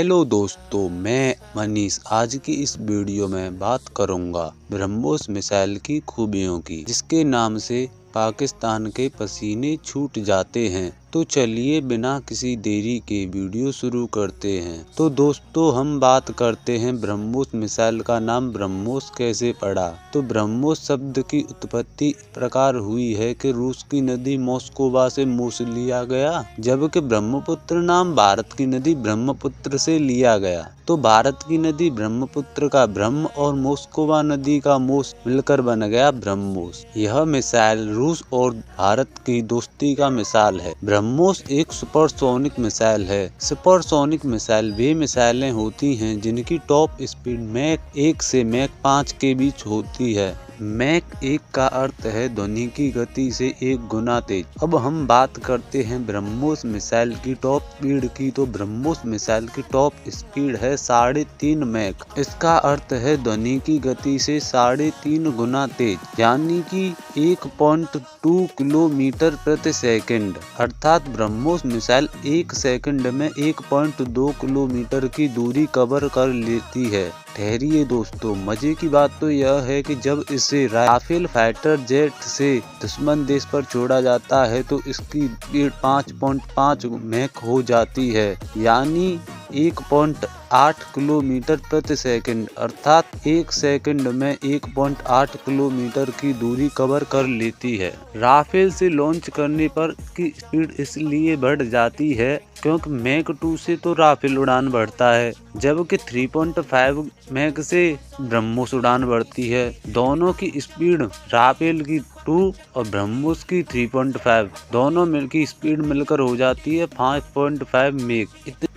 Hello दोस्तों, मैं मनीष आज की इस वीडियो में बात करूंगा ब्रह्मोस मिसाइल की खूबियों की, जिसके नाम से पाकिस्तान के पसीने छूट जाते हैं। तो चलिए बिना किसी देरी के वीडियो शुरू करते हैं। तो दोस्तों हम बात करते हैं ब्रह्मोस मिसाइल का नाम ब्रह्मोस कैसे पड़ा। तो ब्रह्मोस शब्द की उत्पत्ति इस प्रकार हुई है कि रूस की नदी मोस्कोवा से मोस लिया गया, जबकि ब्रह्मपुत्र नाम भारत की नदी ब्रह्मपुत्र से लिया गया। तो भारत की नदी ब्रह्मपुत्र का ब्रह्म और मोस्कोवा नदी का मोस मिलकर बन गया ब्रह्मोस। यह मिसाइल रूस और भारत की दोस्ती का मिसाल है। ब्रह्मोस एक सुपरसोनिक मिसाइल है। सुपरसोनिक मिसाइल वे मिसाइलें होती हैं जिनकी टॉप स्पीड मैक 1 से मैक 5 के बीच होती है। मैक 1 का अर्थ है ध्वनि की गति से 1 गुना तेज। अब हम बात करते हैं ब्रह्मोस मिसाइल की टॉप स्पीड की। तो ब्रह्मोस मिसाइल की टॉप स्पीड है 3.5 मैक। इसका अर्थ है ध्वनि की गति से 3.5 गुना तेज, यानी कि 1.2 किलोमीटर प्रति सेकंड। अर्थात ब्रह्मोस मिसाइल 1 सेकंड में 1.2 किलोमीटर की दूरी कवर कर लेती है। ठहरिए दोस्तों, मजे की बात तो यह है कि जब इसे राफेल फाइटर जेट से दुश्मन देश पर छोड़ा जाता है तो इसकी स्पीड 5.5 मैक हो जाती है, यानी 1.8 किलोमीटर प्रति सेकंड। अर्थात 1 सेकंड में 1.8 किलोमीटर की दूरी कवर कर लेती है। राफेल से लॉन्च करने पर की स्पीड इसलिए बढ़ जाती है क्योंकि मैक 2 से तो राफेल उड़ान बढ़ता है, जबकि 3.5 मैक से ब्रह्मोस उड़ान बढ़ती है। दोनों की स्पीड राफेल की 2 और ब्रह्मोस की 3.5 दोनों की स्पीड मिलकर हो जाती है 5.5 मैक।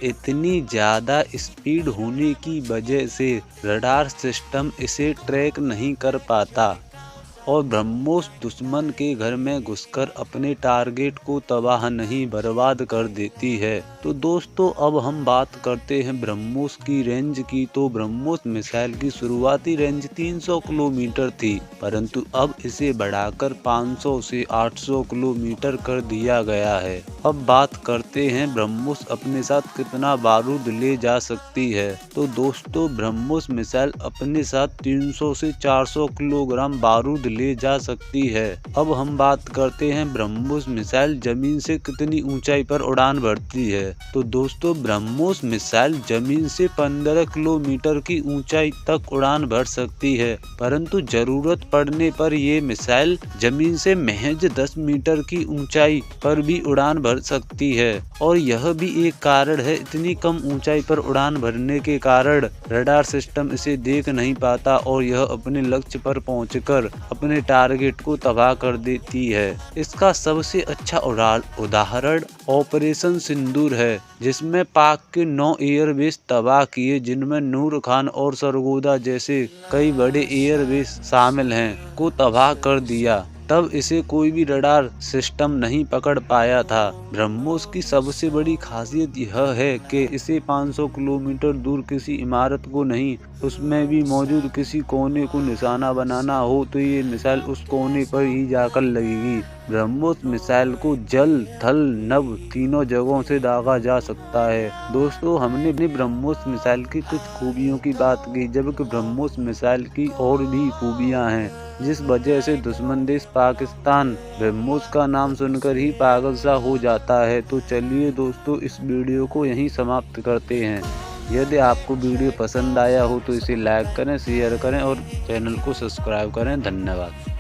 इतनी ज्यादा स्पीड होने की वजह से रडार सिस्टम इसे ट्रैक नहीं कर पाता और ब्रह्मोस दुश्मन के घर में घुसकर अपने टारगेट को तबाह नहीं बर्बाद कर देती है। तो दोस्तों अब हम बात करते हैं ब्रह्मोस की रेंज की। तो ब्रह्मोस मिसाइल की शुरुआती रेंज 300 किलोमीटर थी, परंतु अब इसे बढ़ाकर 500 से 800 किलोमीटर कर दिया गया है। अब बात करते हैं ब्रह्मोस अपने साथ कितना बारूद ले जा सकती है। तो दोस्तों ब्रह्मोस मिसाइल अपने साथ 300 से 400 किलोग्राम बारूद ले जा सकती है। अब हम बात करते हैं ब्रह्मोस मिसाइल जमीन से कितनी ऊंचाई पर उड़ान भरती है। तो दोस्तों ब्रह्मोस मिसाइल जमीन से 15 किलोमीटर की ऊंचाई तक उड़ान भर सकती है, परंतु जरूरत पड़ने पर ये मिसाइल जमीन से महज 10 मीटर की ऊंचाई पर भी उड़ान भर सकती है। और यह भी एक कारण है, इतनी कम ऊंचाई पर उड़ान भरने के कारण रडार सिस्टम इसे देख नहीं पाता और यह अपने लक्ष्य पर पहुंचकर अपने टारगेट को तबाह कर देती है। इसका सबसे अच्छा उदाहरण ऑपरेशन सिंदूर है, जिसमें पाक के 9 एयरबेस तबाह किए, जिनमें नूर खान और सरगोदा जैसे कई बड़े एयरबेस शामिल हैं, को तबाह कर दिया। तब इसे कोई भी रडार सिस्टम नहीं पकड़ पाया था। ब्रह्मोस की सबसे बड़ी खासियत यह है कि इसे 500 किलोमीटर दूर किसी इमारत को नहीं, उसमें भी मौजूद किसी कोने को निशाना बनाना हो तो ये मिसाइल उस कोने पर ही जाकर लगेगी। ब्रह्मोस मिसाइल को जल, थल, नभ तीनों जगहों से दागा जा सकता है। दोस्तों हमने ब्रह्मोस मिसाइल की कुछ खूबियों की बात की, जबकि ब्रह्मोस मिसाइल की और भी खूबियां हैं, जिस वजह से दुश्मन देश पाकिस्तान ब्रह्मोस का नाम सुनकर ही पागल सा हो जाता है। तो चलिए दोस्तों इस वीडियो को यहीं समाप्त करते हैं। यदि आपको वीडियो पसंद आया हो तो इसे लाइक करें, शेयर करें और चैनल को सब्सक्राइब करें। धन्यवाद।